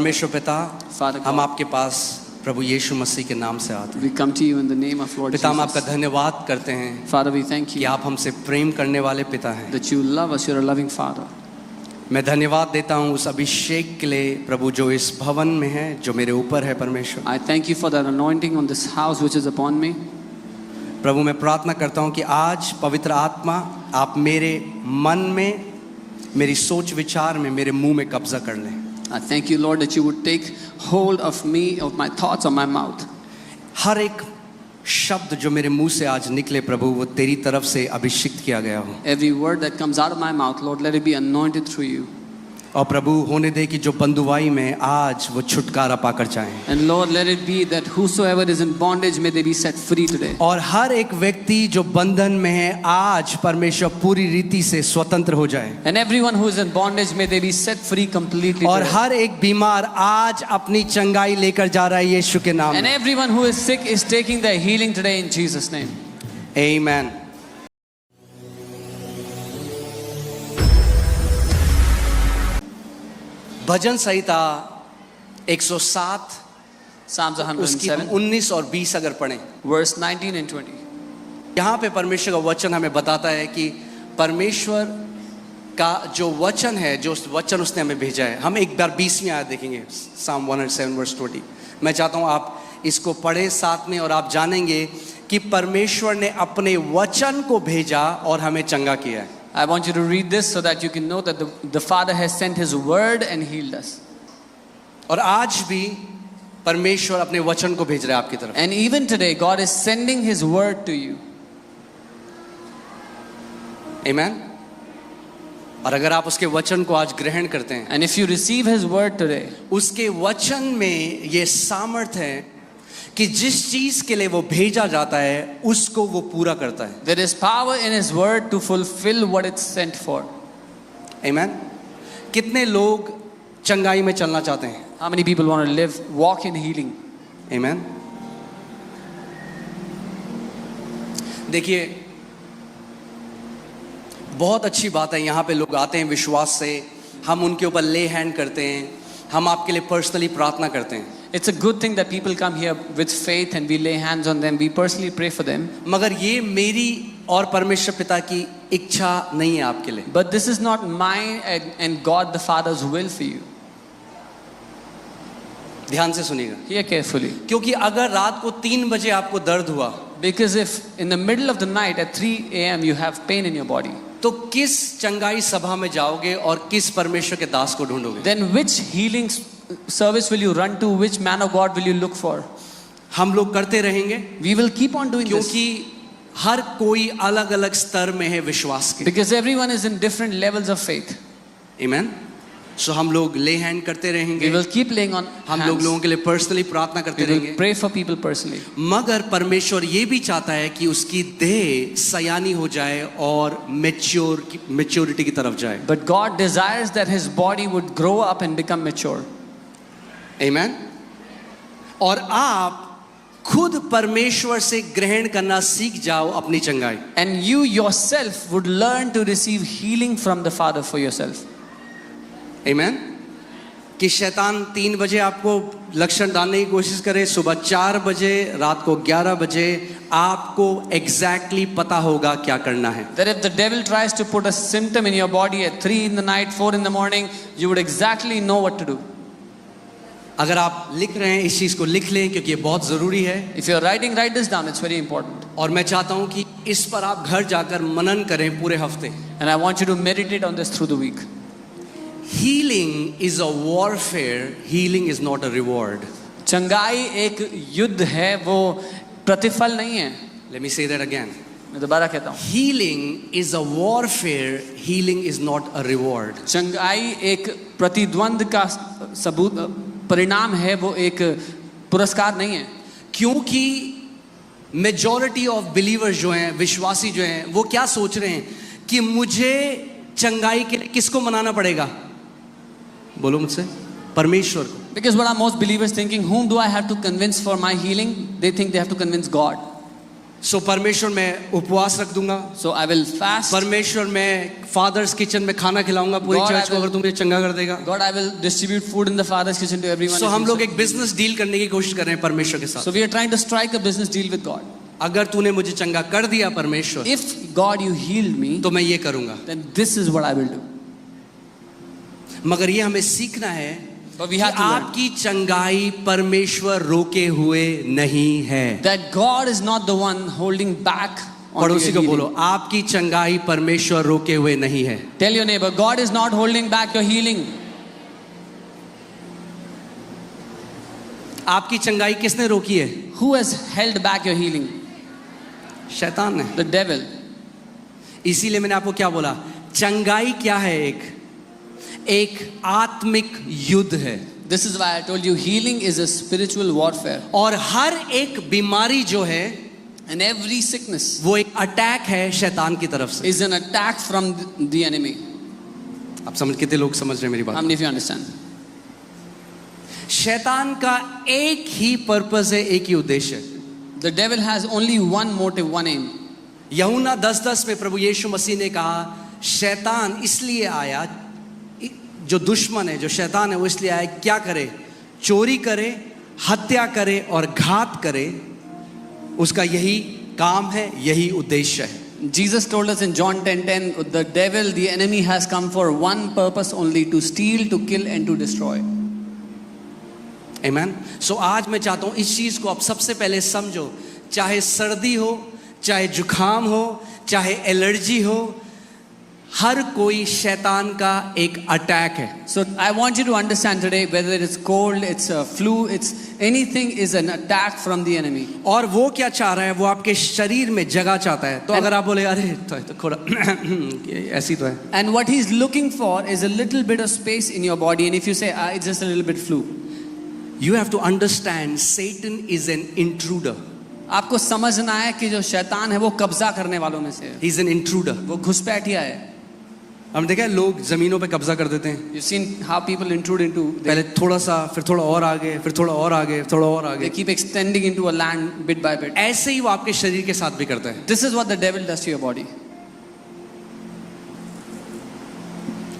परमेश्वर पिता, Father हम God, आपके पास प्रभु यीशु मसीह के नाम से आते हैं। we come to you in the name of Lord पिता, हम आपका Jesus. धन्यवाद करते हैं Father, we thank कि you आप हमसे प्रेम करने वाले पिता हैं। that you love us. You're a loving Father. मैं धन्यवाद देता हूँ उस अभिषेक के लिए प्रभु जो इस भवन में है, जो मेरे ऊपर है परमेश्वर। I thank you for that anointing on this house which is upon me. प्रभु, मैं प्रार्थना करता हूँ कि आज पवित्र आत्मा आप मेरे मन में, मेरी सोच विचार में, मेरे मुंह में कब्जा कर लें। I thank you, Lord, that you would take hold of me, of my thoughts, of my mouth. हर एक शब्द जो मेरे मुंह से आज निकले प्रभु, वो तेरी तरफ से अभिषिक्त किया गया हो। Every word that comes out of my mouth, Lord, let it be anointed through you. और प्रभु होने दे कि जो बंधुआई में आज वो छुटकारा पाकर जाएं। And Lord, let it be that whosoever is in bondage, may they be set free today. और हर एक व्यक्ति जो बंधन में है आज परमेश्वर पूरी रीति से स्वतंत्र हो जाए। And everyone who is in bondage, may they be set free completely और today. हर एक बीमार आज अपनी चंगाई लेकर जा रहा है यीशु के नाम And में। everyone who is sick is taking their healing today in Jesus' name. आमीन। भजन संहिता 107 Psalms उसकी 107, 19 और 20 अगर पढ़ें, verse 19 and 20. यहाँ पे परमेश्वर का वचन हमें बताता है कि परमेश्वर का जो वचन है, जो वचन उसने हमें भेजा है। हम एक बार 20वीं आयत देखेंगे, Psalm 107 verse 20। मैं चाहता हूँ आप इसको पढ़ें साथ में और आप जानेंगे कि परमेश्वर ने अपने वचन को भेजा और हमें चंगा किया है। I want you to read this so that you can know that the Father has sent His word and healed us. और आज भी परमेश्वर अपने वचन को भेज रहा है आपकी तरफ। And even today, God is sending His word to you. आमीन। और अगर आप उसके वचन को आज ग्रहण करते हैं, And if you receive His word today, उसके वचन में ये सामर्थ है कि जिस चीज के लिए वो भेजा जाता है उसको वो पूरा करता है। there is power in His word to fulfill what it's sent for. आमीन। कितने लोग चंगाई में चलना चाहते हैं? How many people want to walk in healing? आमीन। देखिए, बहुत अच्छी बात है, यहाँ पे लोग आते हैं विश्वास से, हम उनके ऊपर ले हैंड करते हैं, हम आपके लिए पर्सनली प्रार्थना करते हैं। It's a good thing that people come here with faith and we lay hands on them. We personally pray for them. मगर ये मेरी और परमेश्वर पिता की इच्छा नहीं है आपके लिए। But this is not mine and God the Father's will for you. ध्यान से सुनिएगा, Hear carefully. क्योंकि अगर रात को 3 बजे आपको दर्द हुआ, Because if in the middle of the night at 3 a.m. you have pain in your body, तो किस चंगाई सभा में जाओगे और किस परमेश्वर के दास को ढूंढोगे? then which healing service will you run to? Which man of God will you look for? हम लोग करते रहेंगे We will keep on doing this. क्योंकि हर कोई अलग अलग स्तर में है विश्वास के। Because everyone is in different levels of faith. आमीन। सो हम लोग ले हैंड करते रहेंगे, We will keep laying on हम लोग hands. लोगों के लिए पर्सनली प्रार्थना करते We will रहेंगे। pray for people personally. मगर परमेश्वर ये भी चाहता है कि उसकी देह सयानी हो जाए और मैच्योरिटी की तरफ जाए। But God desires that His body would grow up and become mature. आमीन। और आप खुद परमेश्वर से ग्रहण करना सीख जाओ अपनी चंगाई। And you yourself would learn to receive healing from the Father for yourself. आमीन। कि शैतान 3 बजे आपको लक्षण डालने की कोशिश करे, सुबह 4 बजे, रात को 11 बजे, आपको एग्जैक्टली पता होगा क्या करना है। That if the devil tries to put a symptom in your body at 3 in the night, 4 in the morning, you would exactly know what to do. अगर आप लिख रहे हैं इस चीज को लिख लें क्योंकि ये बहुत जरूरी है। If you're writing, write this down. It's very important. और मैं चाहता हूं कि इस पर आप घर जाकर मनन करें पूरे हफ्ते। And I want you to meditate on this through the week. Healing is a warfare. Healing is not a reward. चंगाई एक युद्ध है, वो प्रतिफल नहीं है। Let me say that again. मैं दोबारा कहता हूँ, Healing is a warfare. Healing is not a reward. चंगाई एक प्रतिद्वंद का सबूत परिणाम है, वो एक पुरस्कार नहीं है। क्योंकि मेजॉरिटी ऑफ बिलीवर्स जो हैं, विश्वासी जो हैं, वो क्या सोच रहे हैं कि मुझे चंगाई के लिए किसको मनाना पड़ेगा? बोलो मुझसे, परमेश्वर को। Because what are most believers thinking? Whom do I have to convince for my healing? They think they have to convince God. सो परमेश्वर में उपवास रख दूंगा, So I will fast. परमेश्वर में फादर्स किचन में खाना खिलाऊंगा पूरी God, चर्च I को, will- अगर तुम मुझे चंगा कर देगा। God, I will distribute food in the Father's kitchen to everyone. So if हम you लोग so. एक बिजनेस डील करने की कोशिश कर रहे हैं परमेश्वर के साथ। So we are trying to strike a business deal with God. अगर तूने मुझे चंगा कर दिया परमेश्वर, If God you healed me, तो मैं ये करूंगा। then this is what I will do. मगर ये हमें सीखना है But we कि have to learn आपकी चंगाई परमेश्वर रोके हुए नहीं है। that God is not the one holding back on your पड़ोसी को healing. बोलो, आपकी चंगाई परमेश्वर रोके हुए नहीं है। Tell your neighbor, God is not holding back your healing. आपकी चंगाई किसने रोकी है? Who has held back your healing? शैतान ने। The devil. इसीलिए मैंने आपको क्या बोला, चंगाई क्या है? एक आत्मिक युद्ध है, This is why I told you healing is a spiritual warfare. और हर एक बीमारी जो है And every sickness वो एक अटैक है शैतान की तरफ से। is an attack from the enemy. आप समझ, कितने लोग समझ रहे हैं मेरी How बात? many of you understand? शैतान का एक ही पर्पस है, एक ही उद्देश्य है। The devil has only one motive, one aim. यूहन्ना 10:10 में प्रभु यीशु मसीह ने कहा, शैतान इसलिए आया, जो दुश्मन है, जो शैतान है, वो इसलिए आया क्या करे? चोरी करे, हत्या करे और घात करे। उसका यही काम है, यही उद्देश्य है। Jesus told us in John 10:10, the devil, the enemy, has come for one purpose only, to steal, to kill and to destroy. आमेन। सो आज मैं चाहता हूं इस चीज को आप सबसे पहले समझो। चाहे सर्दी हो, चाहे जुकाम हो, चाहे एलर्जी हो, हर कोई शैतान का एक अटैक है। So I want you to understand today, whether it's cold, it's a flu, it's anything is an attack from the enemy. और वो क्या चाह रहा है? वो आपके शरीर में जगह चाहता है। तो अगर आप बोले अरे तो थोड़ा ऐसी तो है, And what he's looking for is a little bit of space in your body. And if you say, it's just a little bit flu, you have to understand Satan is an intruder. आपको समझना है कि जो शैतान है वो कब्जा करने वालों में से है। He's an intruder. वो घुसपैठिया है। हमने देखा है लोग जमीनों पे कब्जा कर देते हैं। You've seen how people intrude into, पहले थोड़ा सा, फिर थोड़ा और आगे, फिर थोड़ा और आगे, थोड़ा और they आगे। keep extending into a land bit by bit. ऐसे ही वो आपके शरीर के साथ भी करता है। This is what the devil does to your body.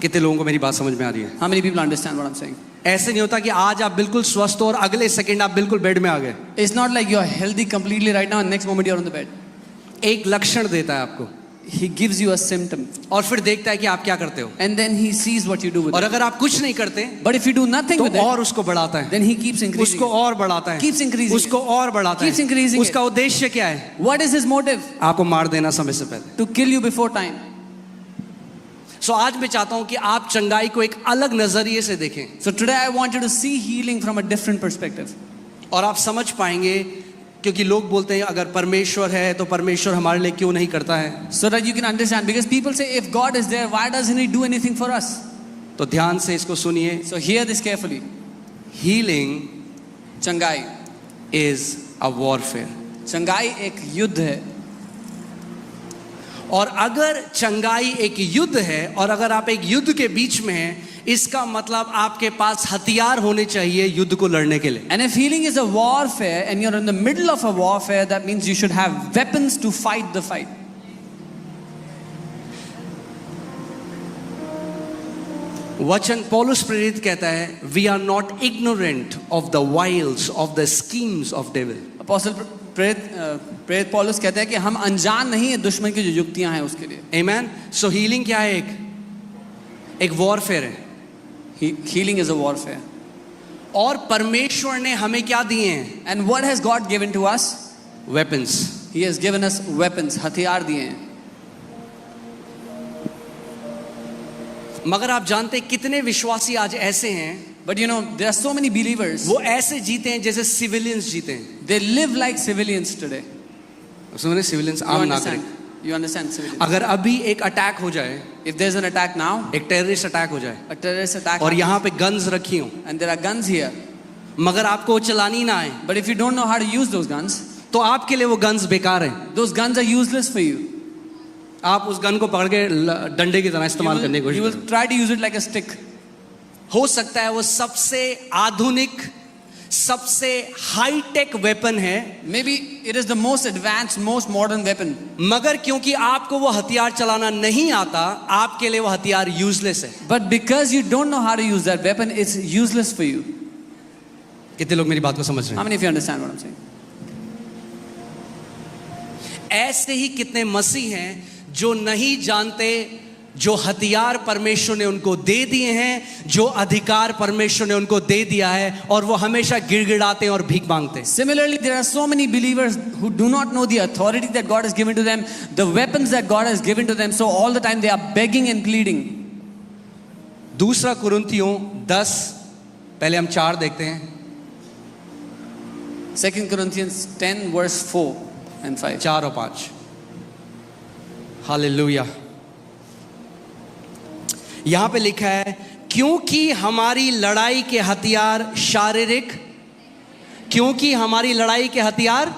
कितने लोगों को मेरी बात समझ में आ रही है? How many people understand what I'm saying? ऐसे नहीं होता कि आज आप बिल्कुल स्वस्थ हो और अगले सेकंड आप बिल्कुल बेड में आ गए। It's not like you're healthy completely right now and next moment you're on the bed. एक लक्षण देता है आपको He gives you a symptom और फिर देखता है कि आप क्या करते हो। and then he sees what you do with और it. अगर आप कुछ नहीं करते But if you do nothing तो with it, और उसको बढ़ाता है, then he keeps increasing उसको it. और बढ़ाता है, Keeps increasing उसको और बढ़ाता Keeps increasing है। it. उसका उद्देश्य क्या है? What is his motive? आपको मार देना समय से पहले। To kill you before time. सो आज मैं चाहता हूं कि आप चंगाई को एक अलग नजरिए से देखें So today I want you to see healing from a different perspective. और आप समझ पाएंगे, क्योंकि लोग बोलते हैं अगर परमेश्वर है तो परमेश्वर हमारे लिए क्यों नहीं करता है। So that you can understand, because people say if God is there, why doesn't he do anything for us? तो ध्यान से इसको सुनिए। So hear this carefully. Healing Changai. Is a warfare. Changai एक युद्ध है। और अगर चंगाई एक युद्ध है और अगर आप एक युद्ध के बीच में हैं, इसका मतलब आपके पास हथियार होने चाहिए युद्ध को लड़ने के लिए। And if healing is a warfare and you're in the middle of a warfare, that means you should have weapons to fight the fight. वचन पौलुस प्रेरित कहता है, we are not ignorant of the wiles of the schemes of devil. Apostle प्रेरित पौलुस कहता है कि हम अनजान नहीं है दुश्मन की जो युक्तियां हैं उसके लिए। आमेन। सो हीलिंग क्या है? एक वॉरफेयर है। Healing is a warfare. और परमेश्वर ने हमें क्या दिए हैं? And what has God given to us? Weapons. He has given us weapons, हथियार दिए हैं। मगर आप जानते हैं कितने विश्वासी आज ऐसे हैं, But you know, there are so many believers, वो ऐसे जीते हैं जैसे सिविलियंस जीते हैं। they live like civilians today. सुनिए, सिविलियंस You आम understand? नागरिक। You understand civilians? अगर अभी एक अटैक हो जाए, If there's an attack now, एक टेररिस्ट अटैक हो जाए a terrorist attack, और happens, यहाँ पे गन्स रखी हो, and there are guns here, मगर आपको वो चलानी ना आए, but if you don't know how to use those guns, तो आपके लिए वो गन्स बेकार है। those guns are useless for you. आप उस गन को पकड़ के डंडे की तरह इस्तेमाल करने की You कोशिश will try to use it like a stick. हो सकता है वो सबसे आधुनिक, सबसे हाई टेक वेपन है, Maybe it is the most advanced, most modern weapon. मगर क्योंकि आपको वो हथियार चलाना नहीं आता, आपके लिए वो हथियार यूजलेस है। But because you don't know how to use that weapon, it's useless for you. कितने लोग मेरी बात को समझ रहे How many of you understand what I'm saying? हैं? ऐसे ही कितने मसीह हैं जो नहीं जानते जो हथियार परमेश्वर ने उनको दे दिए हैं, जो अधिकार परमेश्वर ने उनको दे दिया है, और वो हमेशा गिड़गिड़ाते हैं और भीख मांगते हैं। Similarly, there are so many believers who do not know the authority that God has given to them, the weapons that God has given to them, so all the time they are begging and pleading. दूसरा कुरिन्थियों 10, पहले हम 4 देखते हैं। 2 Corinthians 10 verse 4 and 5. 4 और 5। Hallelujah. यहां पे लिखा है, क्योंकि हमारी लड़ाई के हथियार शारीरिक, क्योंकि हमारी लड़ाई के हथियार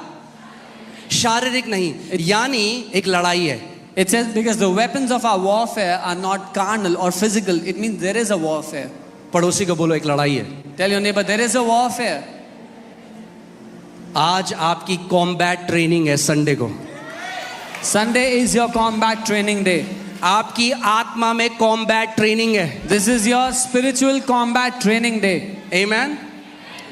शारीरिक नहीं, यानी एक लड़ाई है। It says because the weapons of our warfare are not carnal or physical. It means there is a warfare. पड़ोसी को बोलो एक लड़ाई है। Tell your neighbor there is a warfare. आज आपकी कॉम्बैट ट्रेनिंग है संडे को। Sunday is your combat training day. आपकी आत्मा में कॉम्बैट ट्रेनिंग है। This is your spiritual combat training day. Amen.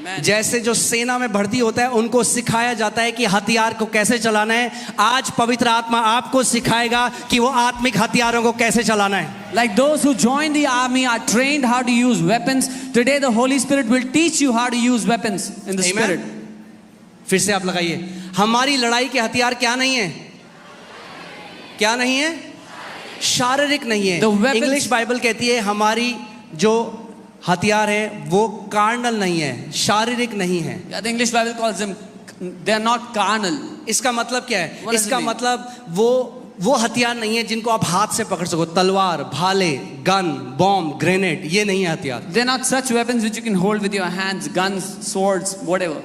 Amen. जैसे जो सेना में भर्ती होता है उनको सिखाया जाता है कि हथियार को कैसे चलाना है, आज पवित्र आत्मा आपको सिखाएगा कि वो आत्मिक हथियारों को कैसे चलाना है। Like those who join the army are trained how to use weapons. Today the Holy Spirit will teach you how to use weapons in the Amen. Spirit. फिर से आप लगाइए, हमारी लड़ाई के हथियार क्या नहीं है? क्या नहीं है? शारीरिक नहीं है। The weapons- इंग्लिश बाइबल कहती है हमारी जो हथियार है वो कार्नल नहीं है, शारीरिक नहीं है। Yeah, the English Bible calls them, they are not carnal. इसका मतलब क्या है? What does it इसका mean? मतलब वो हथियार नहीं है जिनको आप हाथ से पकड़ सको, तलवार, भाले, गन, बॉम्ब, ग्रेनेड, ये नहीं है हथियार। They're not such weapons which you can hold with your hands, guns, swords, whatever.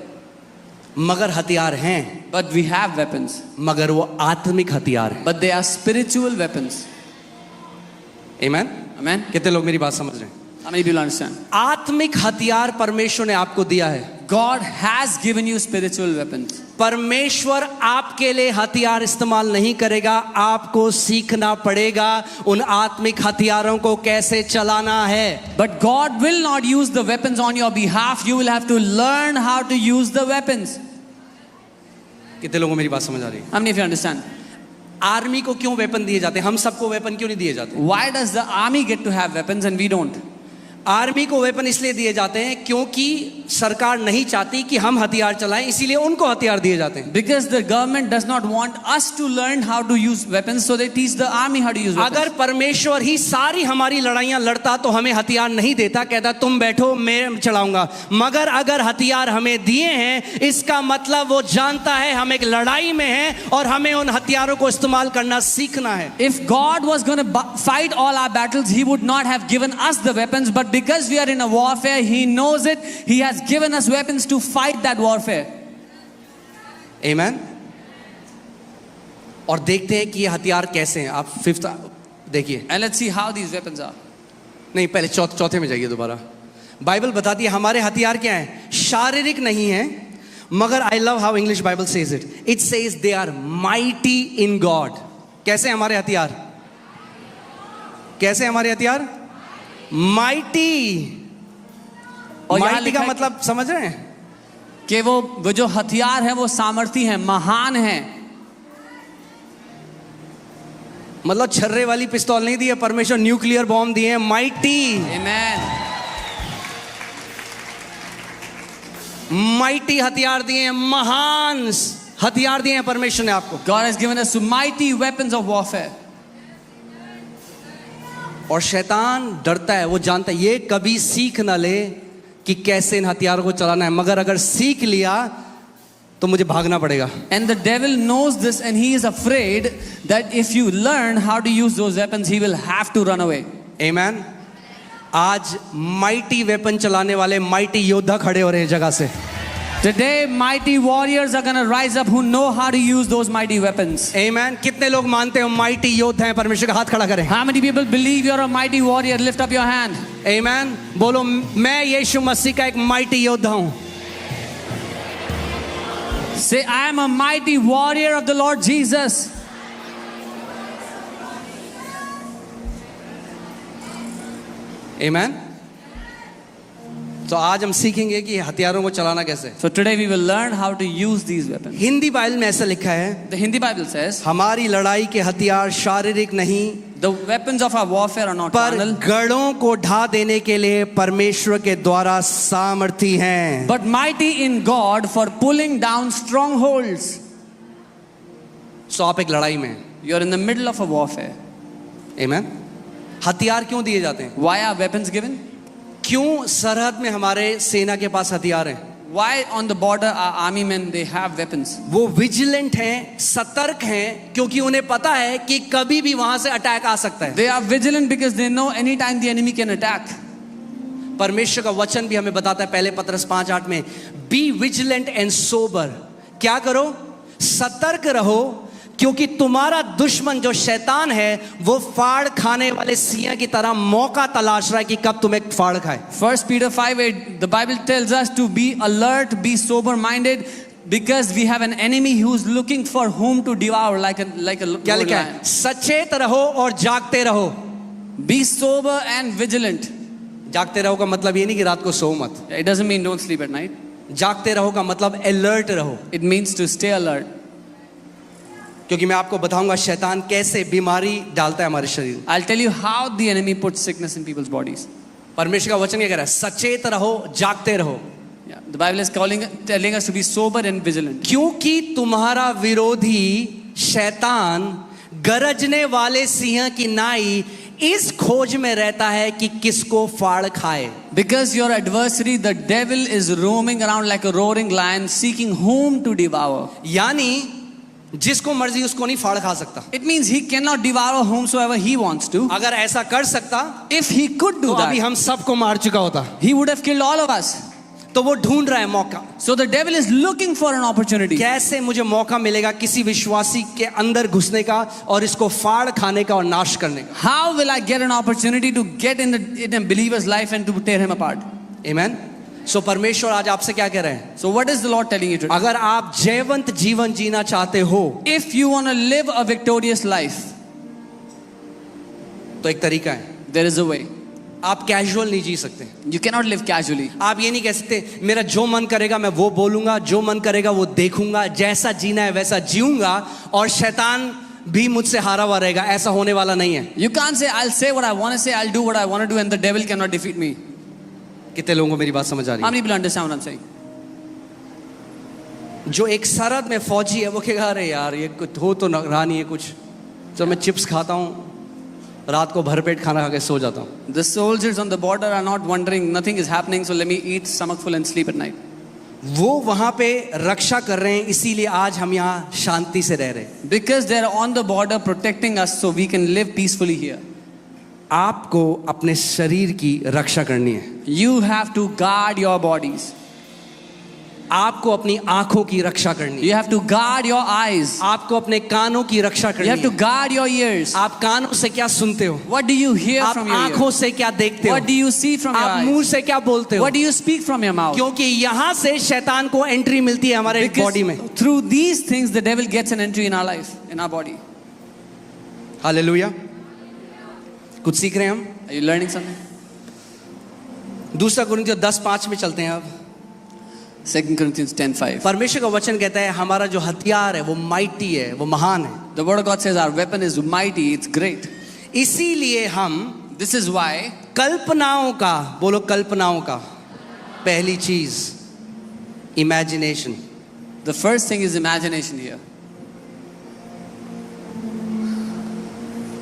मगर हथियार हैं, But we have weapons. मगर वो आत्मिक हथियार है। But they are spiritual weapons. Amen. Amen? कितने लोग मेरी बात समझ रहे हैं? How many people understand? आत्मिक हथियार परमेश्वर ने आपको दिया है। God has given you spiritual weapons. परमेश्वर आपके लिए हथियार इस्तेमाल नहीं करेगा, आपको सीखना पड़ेगा उन आत्मिक हथियारों को कैसे चलाना है। But God will not use the weapons on your behalf. You will have to learn how to use the weapons. कितने लोगों को मेरी बात समझ आ रही है? How many of you understand? Army को क्यों वेपन दिए जाते हैं? हम सबको वेपन क्यों नहीं दिए जाते? Why does the army get to have weapons and we don't? Army को वेपन इसलिए दिए जाते हैं क्योंकि सरकार नहीं चाहती कि हम हथियार चलाएं, इसीलिए उनको हथियार दिए जाते हैं। Because the government does not want us to learn how to use weapons, so they teach the army how to use weapons. अगर परमेश्वर ही सारी हमारी लड़ाइयां लड़ता तो हमें हथियार नहीं देता, कहता तुम बैठो मैं चलाऊंगा। मगर अगर हथियार हमें दिए हैं, इसका मतलब वो जानता है हम एक लड़ाई में हैं और हमें उन हथियारों को इस्तेमाल करना सीखना है। If God was going to fight all our battles, He would not have given us the weapons. But because we are in a warfare, He knows it. He has given us weapons to fight that warfare. आमेन। और देखते हैं कि ये हथियार कैसे हैं। आप 5th देखिए। And let's see how these weapons are. नहीं, पहले चौथे में जाइए दोबारा। बाइबल बताती है हमारे हथियार क्या हैं? शारीरिक नहीं है, मगर I love how English Bible says it. It says they are mighty in God. कैसे हमारे हथियार? कैसे हमारे हथियार? माइटी। और यहाँ माइटी लिखा का है मतलब समझ रहे हैं? कि वो जो हथियार है वो सामर्थी है, महान है। मतलब छर्रे वाली पिस्तौल नहीं दी है परमेश्वर, न्यूक्लियर बॉम्ब दिए हैं, माइटी। Amen. माइटी हथियार दिए हैं, महान हथियार दिए हैं परमेश्वर ने आपको। God has given us mighty weapons of warfare. और शैतान डरता है, वो जानता है ये कभी सीख ना ले कि कैसे इन हथियारों को चलाना है, मगर अगर सीख लिया तो मुझे भागना पड़ेगा। And the devil knows this and he is afraid that if you learn how to use those weapons, he will have to run away. आमेन। आज माइटी वेपन चलाने वाले माइटी योद्धा खड़े हो रहे हैं जगह से। Today, mighty warriors are going to rise up who know how to use those mighty weapons. आमेन। कितने लोग मानते हो माइटी योद्धा हैं? परमेश्वर का हाथ खड़ा करें। How many people believe you're a mighty warrior? Lift up your hand. आमेन। बोलो मैं यीशु मसीह का एक माइटी योद्धा हूं। Say, I am a mighty warrior of the Lord Jesus. आमेन। तो आज हम सीखेंगे कि हथियारों को चलाना कैसे। So today we will learn how to use these weapons. Hindi Bible में ऐसा लिखा है, The Hindi Bible says, हमारी लड़ाई के हथियार शारीरिक नहीं, the weapons of our warfare are not पर carnal, गढ़ों को ढा देने के लिए परमेश्वर के द्वारा सामर्थी हैं। but mighty in God for pulling down strongholds. सो आप एक लड़ाई में हैं। You are in the middle of a warfare. आमेन। हथियार क्यों दिए जाते हैं? Why are weapons given? क्यों सरहद में हमारे सेना के पास हथियार हैं? Why on the border our army men they have weapons? वो विजिलेंट हैं, सतर्क हैं, क्योंकि उन्हें पता है कि कभी भी वहां से अटैक आ सकता है। They are vigilant because they know anytime the enemy can attack. परमेश्वर का वचन भी हमें बताता है पहले पत्रस 5:8 में, बी विजिलेंट एंड सोबर। क्या करो? सतर्क रहो, क्योंकि तुम्हारा दुश्मन जो शैतान है वो फाड़ खाने वाले सिंह की तरह मौका तलाश रहा है कि कब तुम्हें फाड़ खाए। 1 Peter 5:8, the Bible tells us to be alert, be sober minded, because we have an enemy who's looking for whom to devour like a क्या लिखा है? lion. सचेत रहो और जागते रहो। Be sober and vigilant. जागते रहो का मतलब ये नहीं कि रात को सो मत। It doesn't mean don't sleep at night. जागते रहो का मतलब अलर्ट रहो, It means to stay alert. क्योंकि मैं आपको बताऊंगा शैतान कैसे बीमारी डालता है हमारे शरीर में। I'll tell you how the enemy puts sickness in people's bodies. परमेश्वर का वचन क्या कह रहा है? सचेत रहो, जागते रहो, Yeah, the Bible is telling us to be sober and vigilant. क्योंकि तुम्हारा विरोधी शैतान गरजने वाले सिंह की नाई इस खोज में रहता है कि किसको फाड़ खाए। Because your adversary, the devil, is roaming around like a roaring lion, seeking whom to devour. यानी जिसको मर्जी उसको नहीं फाड़ खा सकता। It means he cannot devour whomsoever he wants to. अगर ऐसा कर सकता If he could तो do अभी that, हम सबको मार चुका होता। he would have killed all of us. तो वो ढूंढ रहा है मौका, So the devil is looking for an opportunity. कैसे मुझे मौका मिलेगा किसी विश्वासी के अंदर घुसने का और इसको फाड़ खाने का और नाश करने का। How will I get an opportunity to get in a believer's life and to tear him apart? आमेन। सो परमेश्वर आज आपसे क्या कह रहे हैं? So what is the Lord telling you today? अगर आप जयवंत जीवन जीना चाहते हो If you want to live a victorious life, तो एक तरीका है, there is a way. आप कैजुअल नहीं जी सकते। You cannot live casually. आप ये नहीं कह सकते मेरा जो मन करेगा मैं वो बोलूंगा, जो मन करेगा वो देखूंगा, जैसा जीना है वैसा जीऊंगा और शैतान भी मुझसे हारा हुआ रहेगा। ऐसा होने वाला नहीं है। You can't say, I'll say what I want to say, I'll do what I want to do, and the devil cannot defeat me. कितने लोगों को मेरी बात समझ आ रही How है? many people understand what I'm saying? जो एक सरहद में फौजी है वो कहेगा अरे यार ये कुछ हो तो रहा नहीं है कुछ, तो मैं चिप्स खाता हूँ, रात को भरपेट खाना खा के सो जाता हूँ। The soldiers on the border are not wondering, nothing is happening, so let me eat stomach full and sleep at night. वो वहां पे रक्षा कर रहे हैं, इसीलिए आज हम यहाँ शांति से रह रहे हैं। Because they're on the border protecting us so we can live peacefully here. आपको अपने शरीर की रक्षा करनी है। You have to guard your bodies. आपको अपनी आंखों की रक्षा करनी है। You have to guard your eyes. आपको अपने कानों की रक्षा You करनी have to है। guard your ears. आप कानों से क्या सुनते हो? What do you hear आप from your आंखों ears? से क्या देखते हो? What do you see from your आप मुंह eyes? से क्या बोलते हो? What do you speak from your mouth? क्योंकि यहाँ से शैतान को एंट्री मिलती है हमारे बॉडी में। Because through these things the devil gets an entry in our life, in our body. Hallelujah. कुछ सीख रहे हैं हम? Are you learning something? दूसरा कुरिन्थियों 10:5 में चलते हैं अब। 2 Corinthians 10:5. परमेश्वर का वचन कहता है हमारा जो हथियार है वो माइटी है, वो महान है। The word of God says our weapon is mighty, it's great. इसीलिए हम This is why कल्पनाओं का, बोलो कल्पनाओं का, पहली चीज imagination. the first thing is imagination here.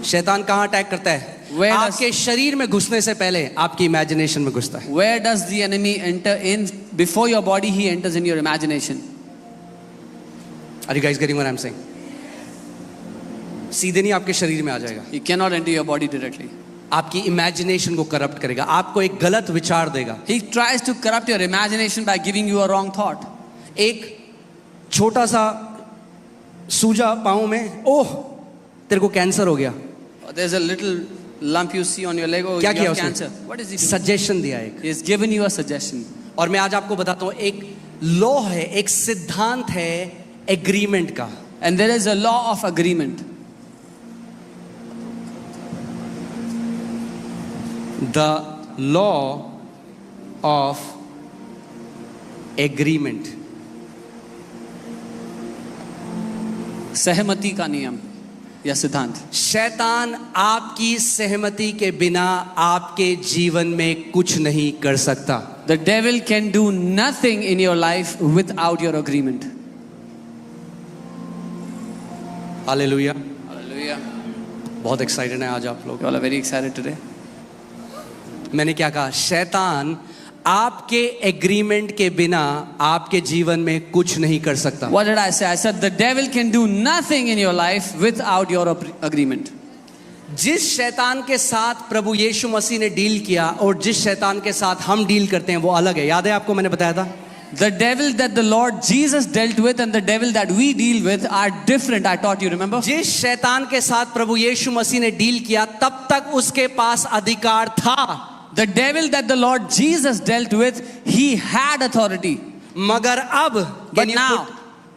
शैतान कहाँ अटैक करता है? Where does- आपके शरीर में घुसने से पहले आपकी इमेजिनेशन में घुसता है। Where does the enemy enter in? Before your body, he enters in your imagination. Are you guys getting what I'm saying? सीधे नहीं आपके शरीर में आ जाएगा, He cannot enter your body directly. आपकी इमेजिनेशन को करप्ट करेगा, आपको एक गलत विचार देगा। He tries to corrupt your imagination by giving you a wrong thought. एक छोटा सा सूजा पाँव में, ओह तेरे को कैंसर हो गया, There's a little lump you see on your leg. Oh, क्या you किया have उसने? cancer. What is he doing? Suggestion दिया एक। He has given you a suggestion. और मैं आज आपको बताता हूँ एक लॉ है, एक सिद्धांत है एग्रीमेंट का. And there is a law of agreement. The law of agreement. सहमति का नियम या सिद्धांत. शैतान आपकी सहमति के बिना आपके जीवन में कुछ नहीं कर सकता. The devil can do nothing in your life without your agreement. Hallelujah. Hallelujah. बहुत एक्साइटेड है आज आप लोग. You all are very excited today. मैंने क्या कहा? शैतान आपके एग्रीमेंट के बिना आपके जीवन में कुछ नहीं कर सकता. What did I say? I said the devil can do nothing in your life without your agreement. जिस शैतान के साथ प्रभु यीशु मसीह ने डील किया और जिस शैतान के साथ हम डील करते हैं वो अलग है. याद है आपको, मैंने बताया था. The devil that the Lord Jesus dealt with and the devil that we deal with are different. I taught you, remember? जिस शैतान के साथ प्रभु यीशु मसीह ने डील किया तब तक उसके पास अधिकार था. The devil that the Lord Jesus dealt with, he had authority. मगर अब But now,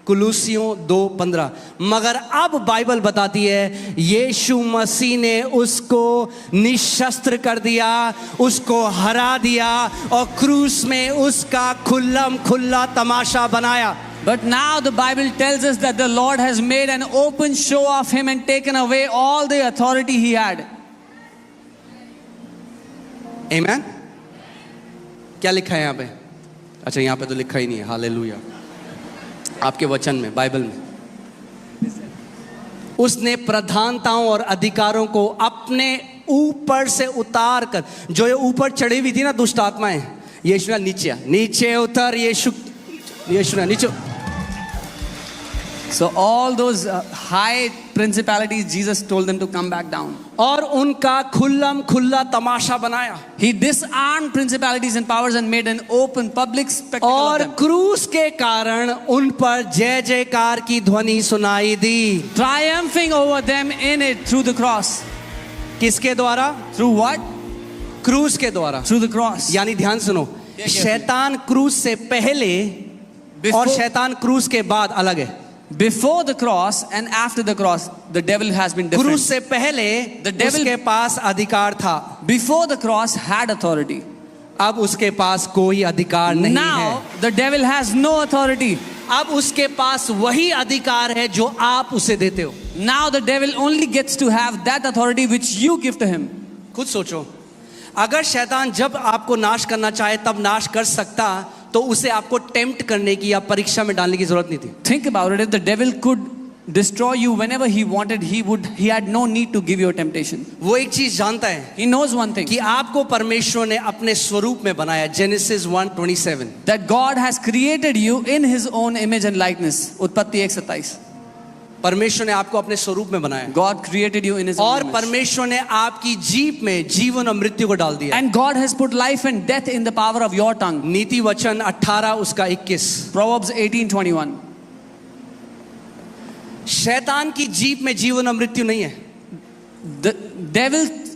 कुलूसियों 2:15, मगर अब बाइबल बताती है यीशु मसीह ने उसको निशस्त्र कर दिया, उसको हरा दिया और क्रूस में उसका खुल्लम खुल्ला तमाशा बनाया. but now the Bible tells us that the Lord has made an open show of him and taken away all the authority he had. आमेन. क्या लिखा है यहाँ पे? अच्छा, यहाँ पे तो लिखा ही नहीं है. हालेलुया. आपके वचन में, बाइबल में, उसने प्रधानताओं और अधिकारों को अपने ऊपर से उतार कर, जो ये ऊपर चढ़ी हुई थी ना दुष्ट आत्माएं, यीशु ने नीचे उतर, यीशु ने नीचे. So all those high principalities, Jesus told them to come back down. और उनका खुल्लम खुल्ला तमाशा बनाया. He disarmed principalities and powers and made an open public spectacle of और them. क्रूस के कारण उन पर जय जयकार की ध्वनि सुनाई दी. Triumphing over them in it through the cross. किसके द्वारा? Through what? क्रूस के द्वारा. Through the cross. यानी ध्यान सुनो, शैतान क्रूस से पहले और शैतान क्रूस के बाद अलग है. Before the cross and after the cross, the devil has been different. क्रूस से पहले The devil- उसके पास अधिकार था. Before the cross had authority. अब उसके पास कोई अधिकार नहीं Now है. the devil has no authority. अब उसके पास वही अधिकार है जो आप उसे देते हो. Now the devil only gets to have that authority which you give to him. खुद सोचो, अगर शैतान जब आपको नाश करना चाहे तब नाश कर सकता, तो उसे आपको टेम्प्ट करने की या परीक्षा में डालने की जरूरत नहीं थी. Think about it. If the devil could destroy you whenever he wanted, he had no need to give you a temptation. वो एक चीज जानता है He knows one thing, कि आपको परमेश्वर ने अपने स्वरूप में बनाया. Genesis 1:27. that God has created you in his own image and likeness. उत्पत्ति 1:27. परमेश्वर ने आपको अपने स्वरूप में बनाया. God created you in his own और image. परमेश्वर ने आपकी जीभ में जीवन और मृत्यु को डाल दिया. And God has put life and death in the power of your tongue. नीति वचन 18 उसका 21. Proverbs 18:21. शैतान की जीभ में जीवन और मृत्यु नहीं है. The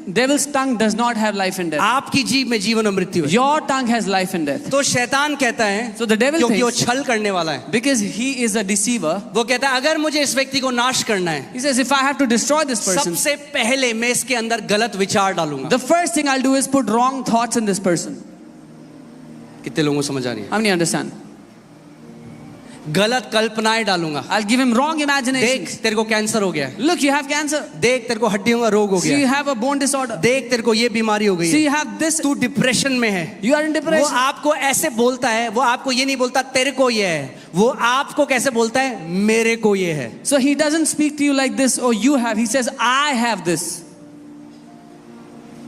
devil's tongue does not have life and death. आपकी जीभ में जीवन और मृत्यु है. Your tongue has life and death. तो शैतान कहता है, So the devil क्योंकि वो thinks, छल करने वाला है, because he is a deceiver, वो कहता है अगर मुझे इस व्यक्ति को नाश करना है, he says, if I have to destroy this person, सबसे पहले मैं इसके अंदर गलत विचार डालूंगा. the first thing I'll do is put wrong thoughts in this person. कितने लोगों को समझ आ रही है? How many understand? गलत कल्पनाएं डालूंगा. I'll give him wrong देख, imaginations. तेरे को कैंसर हो गया है. Look, you have cancer. देख, तेरे को हड्डियों का रोग हो See, गया you है. have a bone disorder. देख, तेरे को ये बीमारी हो गई See, है. you have this. तू डिप्रेशन में है. You are in वो depression. आपको ऐसे बोलता है, वो आपको ये नहीं बोलता तेरे को ये है, वो आपको कैसे बोलता है, मेरे को ये है. So he doesn't speak to you like this, or you have. He says, I have this.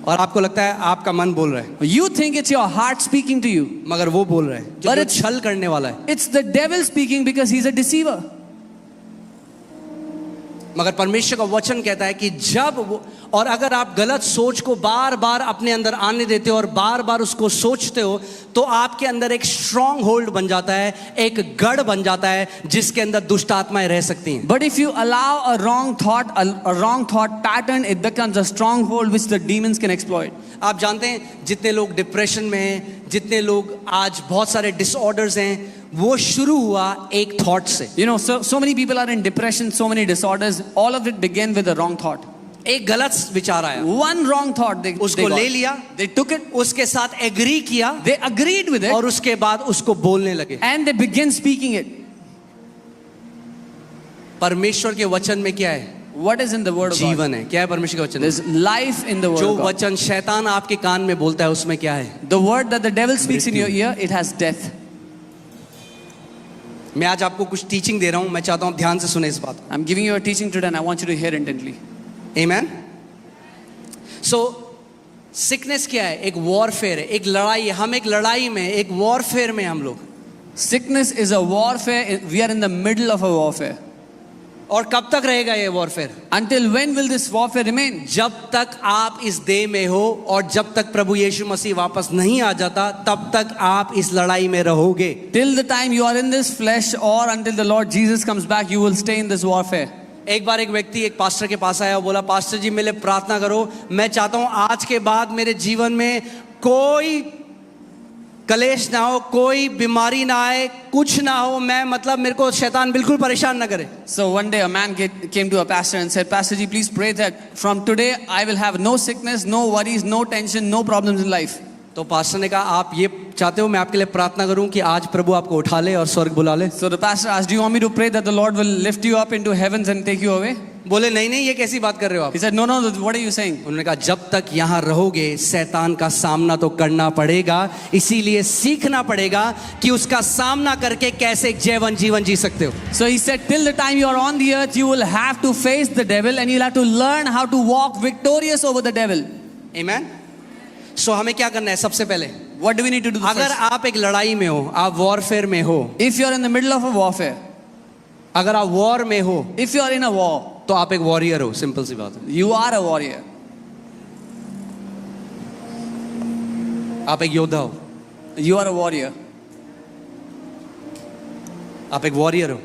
और आपको लगता है आपका मन बोल रहा है, You think it's your heart speaking to you. मगर वो बोल रहा है जो But it's- छल करने वाला है. It's the devil speaking because he's a deceiver. मगर परमेश्वर का वचन कहता है कि जब वो, और अगर आप गलत सोच को बार बार अपने अंदर आने देते हो और बार बार उसको सोचते हो, तो आपके अंदर एक स्ट्रॉन्ग होल्ड बन जाता है, एक गढ़ बन जाता है जिसके अंदर दुष्ट आत्माएं रह सकती हैं. But if you allow a wrong thought pattern, it becomes a stronghold which the demons can exploit. आप जानते हैं जितने लोग डिप्रेशन में हैं, जितने लोग आज बहुत सारे डिसऑर्डर्स हैं, वो शुरू हुआ एक थॉट से। You know, so many people are in depression, so many disorders. All of it began with a wrong thought. एक गलत विचार आया, One wrong thought they उसको got. ले लिया, They took it, उसके साथ एग्री किया, they agreed with it, और उसके बाद उसको बोलने लगे। and they began speaking it. परमेश्वर के वचन में क्या है? What is in the word of God? जीवन है। क्या है परमेश्वर के वचन में? There's life in the word जो of God. वचन शैतान आपके कान में बोलता है उसमें क्या है? The word that the devil speaks in your ear, it has death. मैं आज आपको कुछ टीचिंग दे रहा हूं, मैं चाहता हूं ध्यान से सुने इस बात को। I'm giving you a teaching today and I want you to hear intently. Amen. So sickness क्या है? एक वॉरफेयर है, एक लड़ाई है। हम एक लड़ाई में, एक वॉरफेयर में हम लोग। Sickness is a warfare. We are in the middle of a warfare. और कब तक रहेगा ये warfare? Until when will this warfare remain? जब तक आप इस देह में हो और जब तक प्रभु यीशु मसीह वापस नहीं आ जाता, तब तक आप इस लड़ाई में रहोगे। Till the time you are in this flesh or until the Lord Jesus comes back, you will stay in this warfare. एक बार एक व्यक्ति एक पास्टर के पास आया और बोला, पास्टर जी मेरे लिए प्रार्थना करो, मैं चाहता हूं आज के बाद मेरे जीवन में कोई कलेश ना हो, कोई बीमारी ना आए, कुछ ना हो, मैं मतलब मेरे को शैतान बिल्कुल परेशान ना करे। So one day a man came to a pastor and said, Pastor ji, please pray that from today I will have no sickness, no worries, no tension, no problems in life. तो pastor ने कहा, आप ये चाहते हो मैं आपके लिए प्रार्थना करूं कि आज प्रभु आपको उठा ले और स्वर्ग बुला ले? So the pastor asked, do you want me to pray that the Lord will lift you up into heavens and take you away? बोले नहीं नहीं, ये कैसी बात कर रहे हो आप? He said, no, what are you saying? उन्होंने कहा, जब तक यहाँ रहोगे शैतान का सामना तो करना पड़ेगा, इसीलिए सीखना पड़ेगा कि उसका सामना करके कैसे एक जयवन जीवन जी सकते हो। So he said, till the time you are on the earth, you will have to face the devil and you'll have to learn how to walk victorious over the devil. Amen. So हमें क्या करना है? सबसे पहले What do we need to do अगर first? आप एक लड़ाई में हो, आप वॉरफेयर में हो, If you are in the middle of a warfare, अगर आप वॉर में हो, if you are in a war, तो आप एक वॉरियर हो। सिंपल सी बात है, you are a warrior. आप एक योद्धा हो, You are a warrior. आप एक वॉरियर हो।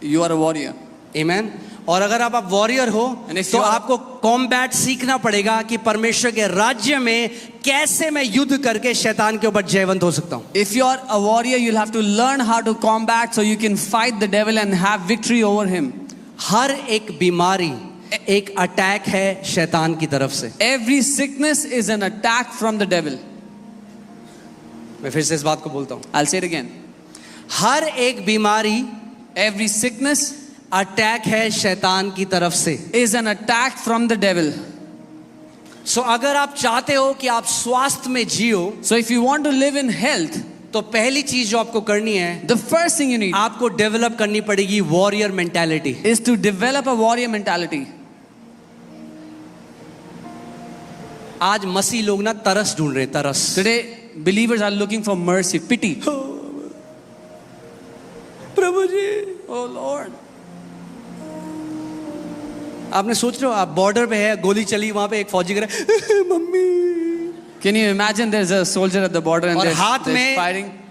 You are a warrior. Amen. और अगर आप वॉरियर हो And if तो you are- आपको कॉम्बैट सीखना पड़ेगा कि परमेश्वर के राज्य में कैसे मैं युद्ध करके शैतान के ऊपर जयवंत हो सकता हूं। If you are a warrior, you'll have to learn how to combat so you can fight the devil and have victory over him. हर एक बीमारी एक अटैक है शैतान की तरफ से। Every sickness is an attack from the devil. मैं फिर से इस बात को बोलता हूं, I'll say it again. हर एक बीमारी Every sickness अटैक है शैतान की तरफ से। is an attack from the devil. सो अगर आप चाहते हो कि आप स्वास्थ्य में जियो, So if you want to live in health, तो पहली चीज जो आपको करनी है, the first thing you need आपको डेवलप करनी पड़ेगी warrior mentality. is to develop a warrior mentality. आज मसीह लोग ना तरस ढूंढ रहे हैं, तरस। Today, believers are looking for mercy, pity. Prabhu ji, Oh Lord. आपने सोच रहे हो आप बॉर्डर पे है, गोली चली, वहां पे एक फौजी करे mummy, Can you imagine there's a soldier at the border and और they're हाथ में fighting?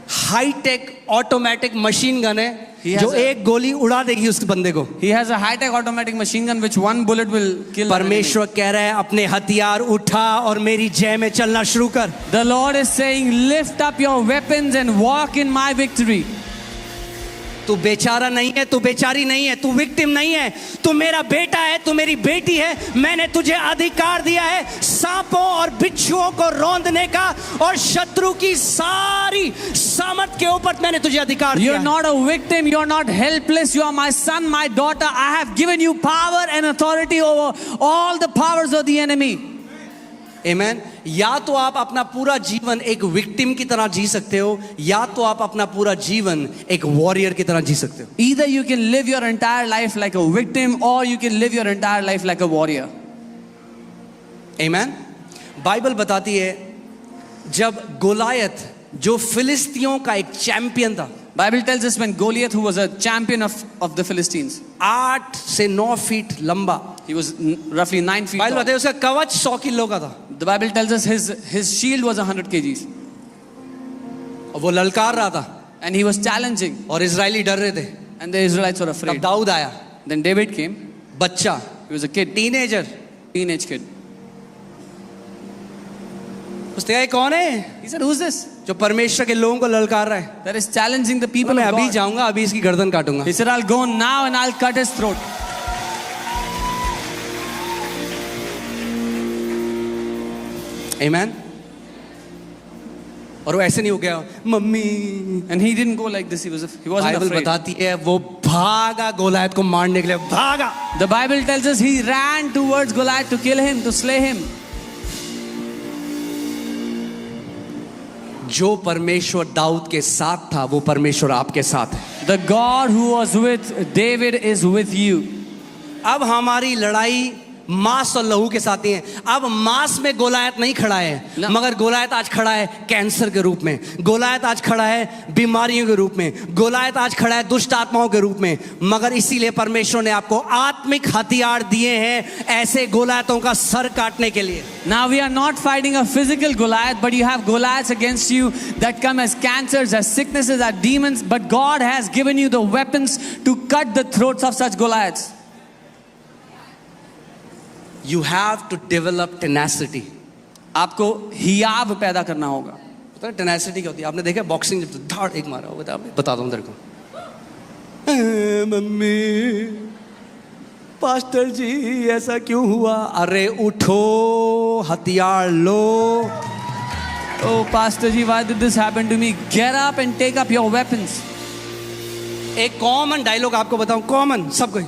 High tech automatic machine gun है He has जो a- एक गोली उड़ा देगी उस बंदे को। He has a high-tech automatic machine gun which one bullet will kill an enemy. परमेश्वर कह रहा है अपने हथियार उठा और मेरी जय में चलना शुरू कर। The Lord is saying, lift up your weapons and walk in my victory. तू बेचारा नहीं है, तू बेचारी नहीं है, तू विक्टिम नहीं है, तू मेरा बेटा है, तू मेरी बेटी है। मैंने तुझे अधिकार दिया है सांपों और बिच्छुओं को रौंदने का और शत्रु की सारी सामर्थ के ऊपर मैंने तुझे अधिकार दिया You're है। not a victim, you're not helpless, you are my son, my daughter. I have given you power and authority over all the powers of the enemy. Amen. या तो आप अपना पूरा जीवन एक विक्टिम की तरह जी सकते हो, या तो आप अपना पूरा जीवन एक वॉरियर की तरह जी सकते हो। Either you can live your entire life like a victim or you can live your entire life like a warrior. Amen. Bible बताती है जब गोलायत जो फिलिस्तियों का एक चैंपियन था, Bible tells us when Goliath, who was a champion of the Philistines, 8 से 9 feet लंबा, he was roughly 9 feet Bible tall. बताती है उसका कवच 100 किलो का था, The Bible tells us his shield was 100 kgs. और वो ललकार रहा था And he was challenging और इजरायली डर रहे थे। and the Israelites were तब afraid. दाऊद आया, Then David came. बच्चा, He was a kid, teenager, teenage kid. उसने कहा ये कौन है He said, who's this? जो परमेश्वर के लोगों को ललकार रहा है? That is challenging the people मैं of अभी God. जाऊंगा, अभी इसकी गर्दन काटूंगा. He said, I'll go now and I'll cut his throat. Amen. और वो ऐसे नहीं हो गया mummy. And he didn't go like this. He wasn't Bible afraid. बताती है वो भागा गोलायत को मारने के लिए, भागा. The Bible tells us he ran towards Goliath to kill him, to slay him. जो परमेश्वर दाऊद के साथ था वो परमेश्वर आपके साथ है. The God who was with David is with you. अब हमारी लड़ाई मांस और लहू के साथ नहीं है. अब मांस में गोलायत नहीं खड़ा है, No. मगर गोलायत आज खड़ा है कैंसर के रूप में. गोलायत आज खड़ा है बीमारियों के रूप में. गोलायत आज खड़ा है दुष्ट आत्माओं के रूप में. मगर इसीलिए परमेश्वर ने आपको आत्मिक हथियार दिए हैं ऐसे गोलायतों का सर काटने के लिए. Now we are not fighting a physical Goliath, but you have Goliaths against you that come as cancers, as sicknesses, as demons. But God has given you the weapons to cut the throats of such Goliaths. You have to develop tenacity. आपको हियाव पैदा करना होगा. पता है tenacity क्या होती है? आपने देखा बॉक्सिंग जब धाड़ एक मारा होगा तो बताता हूँ तेरे को. मम्मी पास्टर जी ऐसा क्यों हुआ? अरे उठो, हथियार लो. Oh, Pastor ji, why did this happen to me? Get up and take up your weapons. एक कॉमन डायलॉग आपको बताऊं, कॉमन सबको.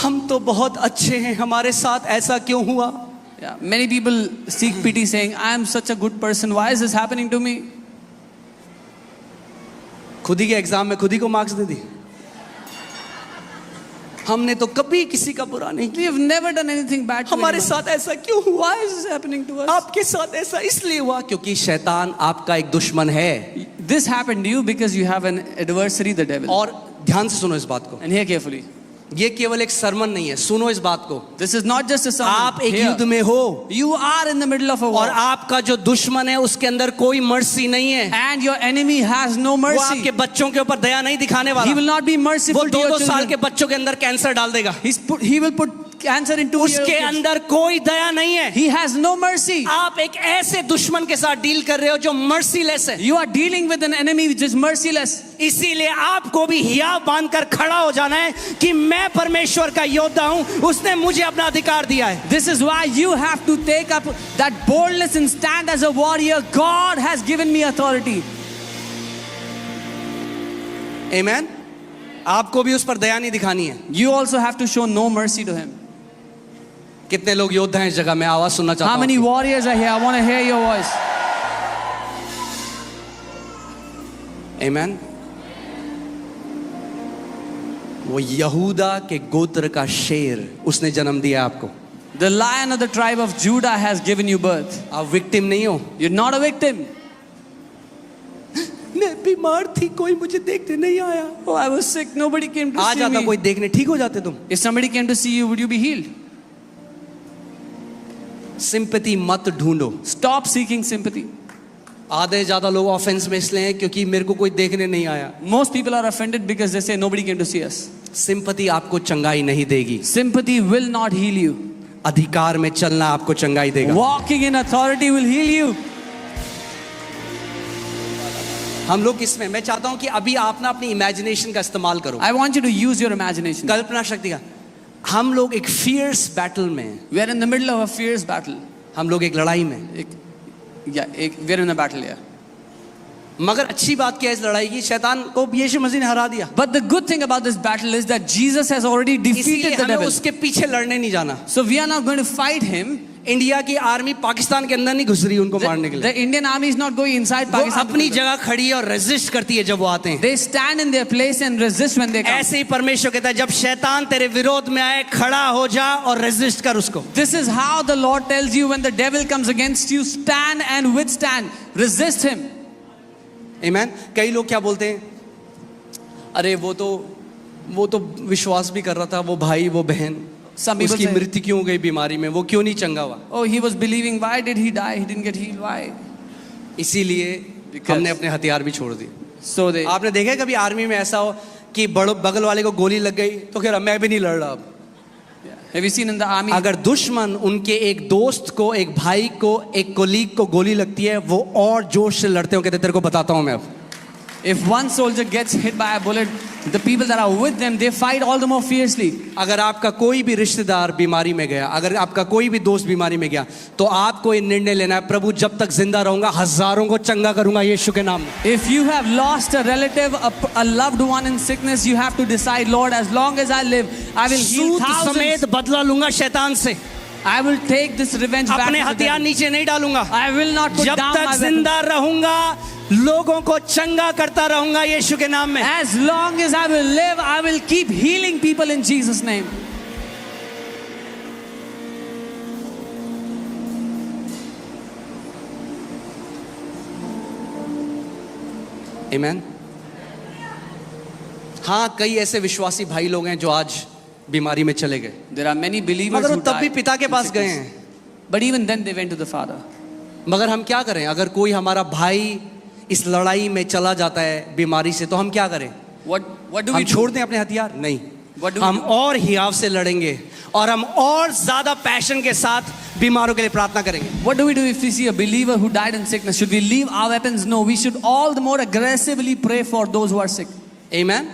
हम तो बहुत अच्छे हैं, हमारे साथ ऐसा क्यों हुआ? Yeah, many people seek pity saying, I am such a good person. Why is this happening to me? खुद ही के एग्जाम में खुद ही को मार्क्स दे दी. हमने तो कभी किसी का बुरा नहीं We किया. have never done anything bad to हमारे anyone. साथ ऐसा क्यों हुआ? Why is this happening to us? आपके साथ ऐसा इसलिए हुआ क्योंकि शैतान आपका एक दुश्मन है. This happened to you because you have an adversary, the devil. और ध्यान से सुनो इस बात को. And hear carefully. ये केवल एक सरमन नहीं है, सुनो इस बात को. This is not just a sermon. आप एक Hear. युद्ध में हो You are in the middle of a war. और आपका जो दुश्मन है उसके अंदर कोई मर्सी नहीं है. And your enemy has no वो mercy. आपके बच्चों के ऊपर दया नहीं दिखाने He वाला. will not be वो merciful to your 2-2 साल children. के बच्चों के अंदर कैंसर डाल देगा. He will put cancer into उसके अंदर कोई दया नहीं है. He has no mercy. आप एक ऐसे दुश्मन के साथ डील कर रहे हो जो मर्सीलेस है. You are dealing with an enemy which is merciless. इसीलिए आपको भी हियाव बांधकर खड़ा हो जाना है कि मैं परमेश्वर का योद्धा हूं, उसने मुझे अपना अधिकार दिया है. This is why you have to take up that boldness and stand as a warrior. God has given me authority. Amen. आपको भी उस पर दया नहीं दिखानी है. You also have to show no mercy to him. कितने लोग योद्धा हैं इस जगह में? आवाज सुनना चाहता How हूं. many warriors are here? I want to hear your voice. Amen. वो यहूदा के गोत्र का शेर उसने जन्म दिया आपको. The lion of the tribe of Judah has given you birth. आप विक्टिम नहीं हो. You're not a victim. मैं बीमार थी, कोई मुझे देखने नहीं आया. Oh, I was sick. Nobody came to uh see जाता me. कोई देखने, ठीक हो जाते तुम. If somebody came to see you, would you be healed? Sympathy मत ढूंढो. Stop seeking sympathy. आधे ज्यादा लोग ऑफेंस में इसलिए हैं क्योंकि मेरे को कोई देखने नहीं आया. Most people are offended because they say nobody came to see us. Sympathy आपको चंगाई नहीं देगी. Sympathy will not heal you. अधिकार में चलना आपको चंगाई देगा. Walking in authority will heal you. हम लोग इसमें, मैं चाहता हूं कि अभी आप ना अपनी इमेजिनेशन का इस्तेमाल करो, I want you to use your imagination. कल्पना शक्ति का. हम लोग एक फियर्स बैटल में हैं. We are in the middle of a fierce battle. हम लोग एक लड़ाई में हैं. We are in a battle here. मगर अच्छी बात क्या है इस लड़ाई की? शैतान को यीशु मसीह ने हरा दिया. But the good thing about this battle is that Jesus has already इसलिए defeated the हमें devil. उसके पीछे लड़ने नहीं जाना. So we are not going to fight him. India की आर्मी पाकिस्तान के अंदर नहीं घुस रही उनको मारने के लिए. The Indian army is not going inside वो Pakistan. अपनी जगह खड़ी है और रेजिस्ट करती है जब वो आते हैं. They stand in their place and resist when they come. ऐसे ही परमेश्वर कहता है जब शैतान तेरे विरोध में आए खड़ा हो जा और रेजिस्ट कर उसको. This is how the Lord tells you when the devil comes against you, stand and withstand. Resist him. Amen. कई लोग क्या बोलते हैं, अरे वो तो विश्वास भी कर रहा था, वो भाई वो बहन, Some people उसकी say, मृत्यु क्यों हो गई बीमारी में, वो क्यों नहीं चंगा हुआ? oh, he was believing. Why did he die? He didn't get healed. Why? इसीलिए Because- हमने अपने हथियार भी छोड़ दिए. So they. आपने देखा है कभी आर्मी में ऐसा हो कि बगल वाले को गोली लग गई तो फिर मैं भी नहीं लड़ रहा अब. Have you seen in the army? अगर दुश्मन उनके एक दोस्त को, एक भाई को, एक कोलीग को गोली लगती है, वो और जोश से लड़ते हो। कहते तेरे को बताता हूं मैं अब। If one soldier gets hit by a bullet, the people that are with them, they fight all the more fiercely. अगर आपका कोई भी रिश्तेदार बीमारी में गया, अगर आपका कोई भी दोस्त बीमारी में गया, तो आपको ये निर्णय लेना है, प्रभु जब तक जिंदा रहूंगा हजारों को चंगा करूंगा यीशु के नाम में। If you have lost a relative, a loved one in sickness, you have to decide, Lord, as long as I live, I will heal Sood thousands. समेत बदला लूंगा शैतान से, I will take this revenge back. अपने to the हथियार devil. नीचे नहीं डालूंगा। I will not put जब down तक my weapon. जिंदा रहूंगा लोगों को चंगा करता रहूंगा यीशु के नाम में। As long as I will live, I will keep healing people in Jesus' name. आमीन। हाँ, कई ऐसे विश्वासी भाई लोग हैं जो आज बीमारी में चले गए, There are many believers मगर वो who तब भी died पिता के in पास गए sickness. हैं। But even then they went to the Father. मगर हम क्या करें? अगर कोई हमारा भाई इस लड़ाई में चला जाता है बीमारी से, तो हम क्या करें? What do हम we do? छोड़ दें अपने हथियार? नहीं, What do we हम do? और हियाव से लड़ेंगे और हम और ज्यादा पैशन के साथ बीमारों के लिए प्रार्थना करेंगे। What do we do if we see a believer who died in sickness? Should we leave our weapons? No, we should all the more aggressively pray for those who are sick. आमीन।